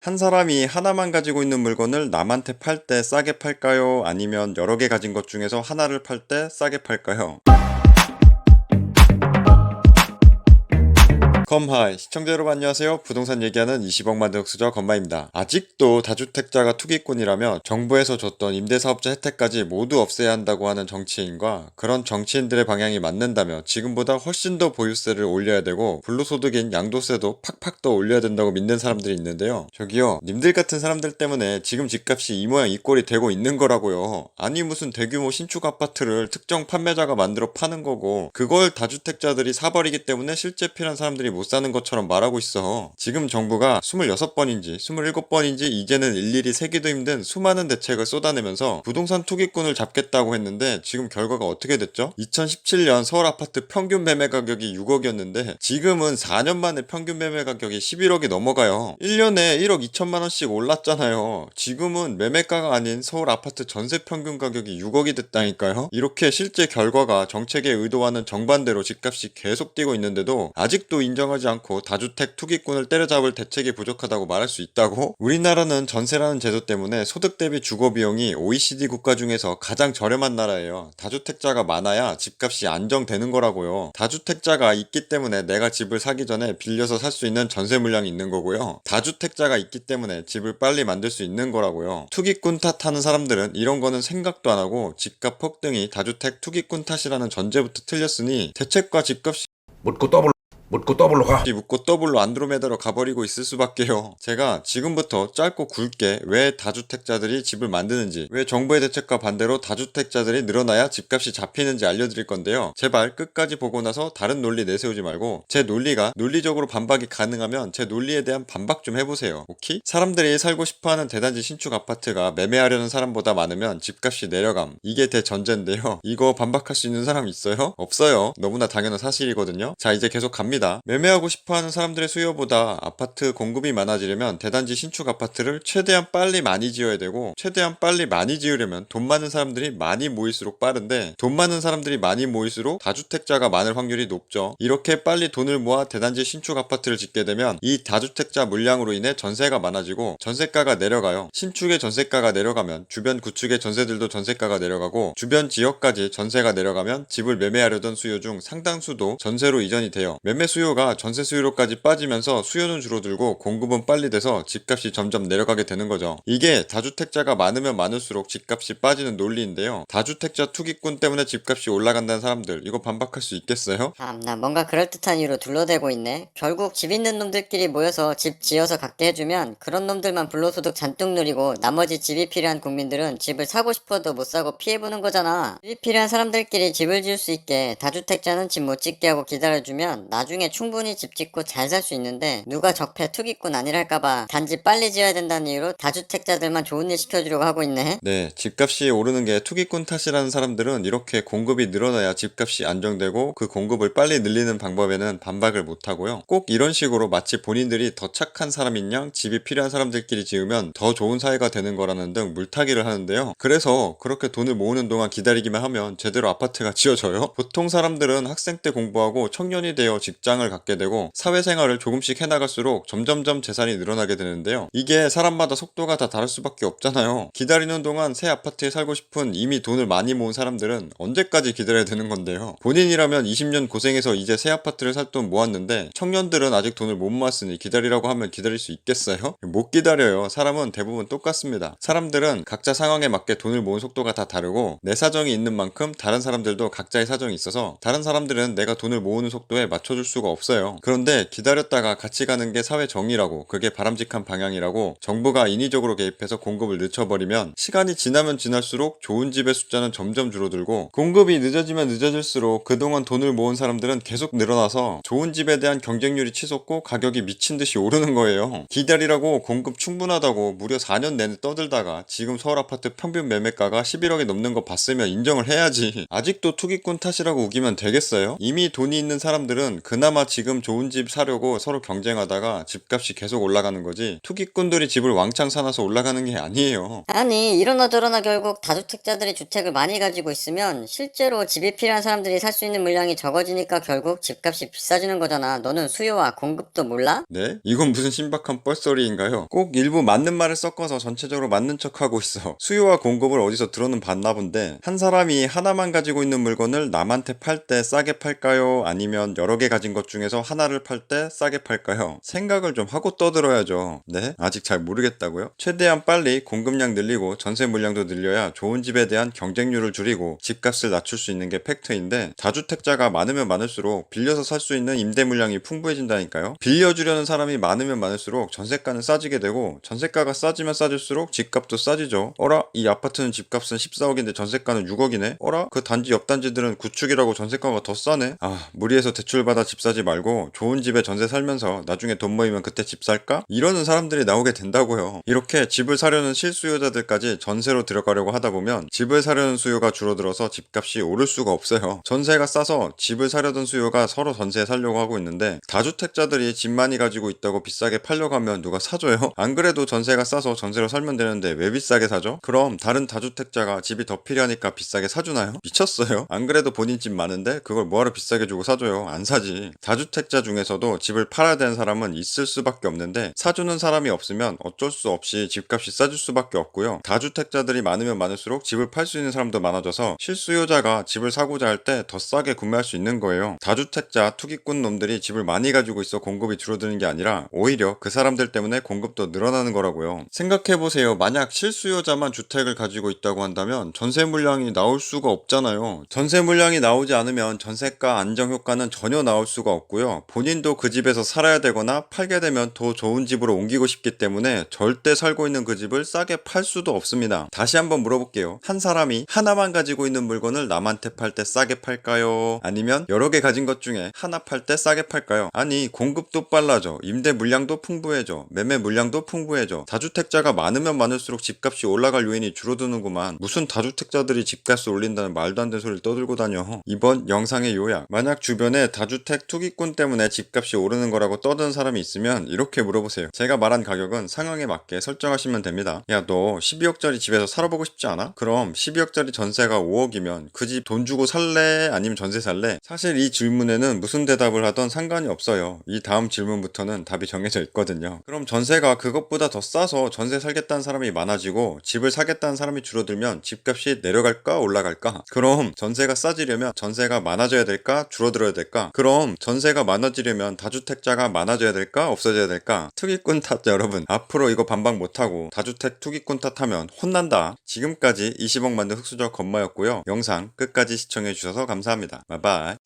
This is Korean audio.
한 사람이 하나만 가지고 있는 물건을 남한테 팔 때 싸게 팔까요? 아니면 여러 개 가진 것 중에서 하나를 팔 때 싸게 팔까요? 컴하이 시청자 여러분 안녕하세요. 부동산 얘기하는 20억 만들 수저 건마입니다. 아직도 다주택자가 투기꾼이라며 정부에서 줬던 임대사업자 혜택까지 모두 없애야 한다고 하는 정치인과 그런 정치인들의 방향이 맞는다며 지금보다 훨씬 더 보유세를 올려야 되고 불로소득인 양도세도 팍팍 더 올려야 된다고 믿는 사람들이 있는데요. 저기요, 님들 같은 사람들 때문에 지금 집값이 이 모양 이 꼴이 되고 있는 거라고요. 아니 무슨 대규모 신축 아파트를 특정 판매자가 만들어 파는 거고 그걸 다주택자들이 사버리기 때문에 실제 필요한 사람들이 못 사는 것처럼 말하고 있어. 지금 정부가 26번인지 27번인지 이제는 일일이 세기도 힘든 수많은 대책을 쏟아내면서 부동산 투기꾼을 잡겠다고 했는데 지금 결과가 어떻게 됐죠? 2017년 서울 아파트 평균 매매 가격이 6억이었는데 지금은 4년 만에 평균 매매 가격이 11억이 넘어가요. 1년에 1억 2천만 원씩 올랐잖아요. 지금은 매매가가 아닌 서울 아파트 전세 평균 가격이 6억이 됐다니까요. 이렇게 실제 결과가 정책의 의도와는 정반대로 집값이 계속 뛰고 있는데도 아직도 인정하지 않고 다주택 투기꾼을 때려잡을 대책이 부족하다고 말할 수 있다고? 우리나라는 전세라는 제도 때문에 소득 대비 주거 비용이 OECD 국가 중에서 가장 저렴한 나라예요. 다주택자가 많아야 집값이 안정되는 거라고요. 다주택자가 있기 때문에 내가 집을 사기 전에 빌려서 살 수 있는 전세 물량이 있는 거고요. 다주택자가 있기 때문에 집을 빨리 만들 수 있는 거라고요. 투기꾼 탓하는 사람들은 이런 거는 생각도 안 하고 집값 폭등이 다주택 투기꾼 탓이라는 전제부터 틀렸으니 대책과 집값이 묻고 더블로 가. 묻고 더블로 안드로메다로 가버리고 있을 수밖에요. 제가 지금부터 짧고 굵게 왜 다주택자들이 집을 만드는지, 왜 정부의 대책과 반대로 다주택자들이 늘어나야 집값이 잡히는지 알려드릴 건데요. 제발 끝까지 보고 나서 다른 논리 내세우지 말고 제 논리가 논리적으로 반박이 가능하면 제 논리에 대한 반박 좀 해보세요. 오케이? 사람들이 살고 싶어하는 대단지 신축 아파트가 매매하려는 사람보다 많으면 집값이 내려감. 이게 대전제인데요. 이거 반박할 수 있는 사람 있어요? 없어요. 너무나 당연한 사실이거든요. 자, 이제 계속 갑니다. 매매하고 싶어하는 사람들의 수요보다 아파트 공급이 많아지려면 대단지 신축 아파트를 최대한 빨리 많이 지어야 되고 최대한 빨리 많이 지으려면 돈 많은 사람들이 많이 모일수록 빠른데 돈 많은 사람들이 많이 모일수록 다주택자가 많을 확률이 높죠. 이렇게 빨리 돈을 모아 대단지 신축 아파트를 짓게 되면 이 다주택자 물량으로 인해 전세가 많아지고 전세가가 내려가요. 신축의 전세가가 내려가면 주변 구축의 전세들도 전세가가 내려가고 주변 지역까지 전세가 내려가면 집을 매매하려던 수요 중 상당수도 전세로 이전이 돼요. 매매 수요가 전세 수요로까지 빠지면서 수요는 줄어들고 공급은 빨리 돼서 집값이 점점 내려가게 되는 거죠. 이게 다주택자가 많으면 많을수록 집값이 빠지는 논리인데요. 다주택자 투기꾼 때문에 집값이 올라간다는 사람들 이거 반박할 수 있겠어요? 나 뭔가 그럴듯한 이유로 둘러대고 있네. 결국 집 있는 놈들끼리 모여서 집 지어서 갖게 해주면 그런 놈들만 불로소득 잔뜩 누리고 나머지 집이 필요한 국민들은 집을 사고 싶어도 못 사고 피해보는 거잖아. 집이 필요한 사람들끼리 집을 지을 수 있게 다주택자는 집 못 짓게 하고 기다려주면 나중에 충분히 집 짓고 잘 살 수 있는데 누가 적폐 투기꾼 아니랄까봐 단지 빨리 지어야 된다는 이유로 다주택자들만 좋은 일 시켜주려고 하고 있네. 네, 집값이 오르는 게 투기꾼 탓이라는 사람들은 이렇게 공급이 늘어나야 집값이 안정되고 그 공급을 빨리 늘리는 방법에는 반박을 못하고요. 꼭 이런 식으로 마치 본인들이 더 착한 사람인 양 집이 필요한 사람들끼리 지으면 더 좋은 사회가 되는 거라는 등 물타기를 하는데요. 그래서 그렇게 돈을 모으는 동안 기다리기만 하면 제대로 아파트가 지어져요? 보통 사람들은 학생 때 공부하고 청년이 되어 직장을 갖게 되고 사회생활을 조금씩 해나갈수록 점점점 재산이 늘어나게 되는데요. 이게 사람마다 속도가 다 다를 수밖에 없잖아요. 기다리는 동안 새 아파트에 살고 싶은 이미 돈을 많이 모은 사람들은 언제까지 기다려야 되는 건데요. 본인이라면 20년 고생해서 이제 새 아파트를 살 돈 모았는데 청년들은 아직 돈을 못 모았으니 기다리라고 하면 기다릴 수 있겠어요? 못 기다려요. 사람은 대부분 똑같습니다. 사람들은 각자 상황에 맞게 돈을 모은 속도가 다 다르고 내 사정이 있는 만큼 다른 사람들도 각자의 사정이 있어서 다른 사람들은 내가 돈을 모으는 속도에 맞춰줄 수가 없어요. 그런데 기다렸다가 같이 가는 게 사회 정의라고 그게 바람직한 방향이라고 정부가 인위적으로 개입해서 공급을 늦춰버리면 시간이 지나면 지날수록 좋은 집의 숫자는 점점 줄어들고 공급이 늦어지면 늦어질수록 그동안 돈을 모은 사람들은 계속 늘어나서 좋은 집에 대한 경쟁률이 치솟고 가격이 미친듯이 오르는 거예요. 기다리라고 공급 충분하다고 무려 4년 내내 떠들다가 지금 서울 아파트 평균 매매가가 11억이 넘는 거 봤으면 인정을 해야지. 아직도 투기꾼 탓이라고 우기면 되겠어요? 이미 돈이 있는 사람들은 그 그나마 지금 좋은 집 사려고 서로 경쟁하다가 집값이 계속 올라가는 거지 투기꾼들이 집을 왕창 사놔서 올라가는 게 아니에요. 아니 이러나 저러나 결국 다주택자들이 주택을 많이 가지고 있으면 실제로 집이 필요한 사람들이 살 수 있는 물량이 적어지니까 결국 집값이 비싸지는 거잖아. 너는 수요와 공급도 몰라? 네? 이건 무슨 신박한 뻘소리인가요? 꼭 일부 맞는 말을 섞어서 전체적으로 맞는 척하고 있어. 수요와 공급을 어디서 들어는 봤나 본데 한 사람이 하나만 가지고 있는 물건을 남한테 팔 때 싸게 팔까요? 아니면 여러 개 가진 것 중에서 하나를 팔 때 싸게 팔까요? 생각을 좀 하고 떠들어야죠. 네? 아직 잘 모르겠다고요? 최대한 빨리 공급량 늘리고 전세 물량도 늘려야 좋은 집에 대한 경쟁률을 줄이고 집값을 낮출 수 있는 게 팩트인데 다주택자가 많으면 많을수록 빌려서 살 수 있는 임대 물량이 풍부해진다니까요. 빌려주려는 사람이 많으면 많을수록 전세가는 싸지게 되고 전세가가 싸지면 싸질수록 집값도 싸지죠. 어라? 이 아파트는 집값은 14억인데 전세가는 6억이네? 어라? 그 단지 옆 단지들은 구축이라고 전세가가 더 싸네? 아, 무리해서 대출받아 집 사지 말고 좋은 집에 전세 살면서 나중에 돈 모이면 그때 집 살까? 이러는 사람들이 나오게 된다고요. 이렇게 집을 사려는 실수요자들까지 전세로 들어가려고 하다 보면 집을 사려는 수요가 줄어들어서 집값이 오를 수가 없어요. 전세가 싸서 집을 사려던 수요가 서로 전세에 살려고 하고 있는데 다주택자들이 집 많이 가지고 있다고 비싸게 팔려고 하면 누가 사줘요? 안 그래도 전세가 싸서 전세로 살면 되는데 왜 비싸게 사죠? 그럼 다른 다주택자가 집이 더 필요하니까 비싸게 사주나요? 미쳤어요? 안 그래도 본인 집 많은데 그걸 뭐하러 비싸게 주고 사줘요? 안 사지. 다주택자 중에서도 집을 팔아야 되는 사람은 있을 수밖에 없는데 사주는 사람이 없으면 어쩔 수 없이 집값이 싸질 수밖에 없고요. 다주택자들이 많으면 많을수록 집을 팔 수 있는 사람도 많아져서 실수요자가 집을 사고자 할 때 더 싸게 구매할 수 있는 거예요. 다주택자 투기꾼 놈들이 집을 많이 가지고 있어 공급이 줄어드는 게 아니라 오히려 그 사람들 때문에 공급도 늘어나는 거라고요. 생각해보세요. 만약 실수요자만 주택을 가지고 있다고 한다면 전세 물량이 나올 수가 없잖아요. 전세 물량이 나오지 않으면 전세가 안정 효과는 전혀 나올 수가 없고요. 본인도 그 집에서 살아야 되거나 팔게 되면 더 좋은 집으로 옮기고 싶기 때문에 절대 살고 있는 그 집을 싸게 팔 수도 없습니다. 다시 한번 물어볼게요. 한 사람이 하나만 가지고 있는 물건을 남한테 팔 때 싸게 팔까요? 아니면 여러 개 가진 것 중에 하나 팔 때 싸게 팔까요? 아니 공급도 빨라져. 임대 물량도 풍부해져. 매매 물량도 풍부해져. 다주택자가 많으면 많을수록 집값이 올라갈 요인이 줄어드는구만. 무슨 다주택자들이 집값을 올린다는 말도 안 되는 소리를 떠들고 다녀. 이번 영상의 요약. 만약 주변에 다주택 투기꾼 때문에 집값이 오르는 거라고 떠드는 사람이 있으면 이렇게 물어보세요. 제가 말한 가격은 상황에 맞게 설정하시면 됩니다. 야, 너 12억짜리 집에서 살아보고 싶지 않아? 그럼 12억짜리 전세가 5억이면 그 집 돈 주고 살래? 아니면 전세 살래? 사실 이 질문에는 무슨 대답을 하던 상관이 없어요. 이 다음 질문부터는 답이 정해져 있거든요. 그럼 전세가 그것보다 더 싸서 전세 살겠다는 사람이 많아지고 집을 사겠다는 사람이 줄어들면 집값이 내려갈까 올라갈까? 그럼 전세가 싸지려면 전세가 많아져야 될까 줄어들어야 될까? 그럼 전세가 많아지려면 다주택자가 많아져야 될까 없어져야 될까? 투기꾼 탓 여러분. 앞으로 이거 반박 못하고 다주택 투기꾼 탓하면 혼난다. 지금까지 20억 만든 흑수저 건마였고요. 영상 끝까지 시청해주셔서 감사합니다. 바이바이.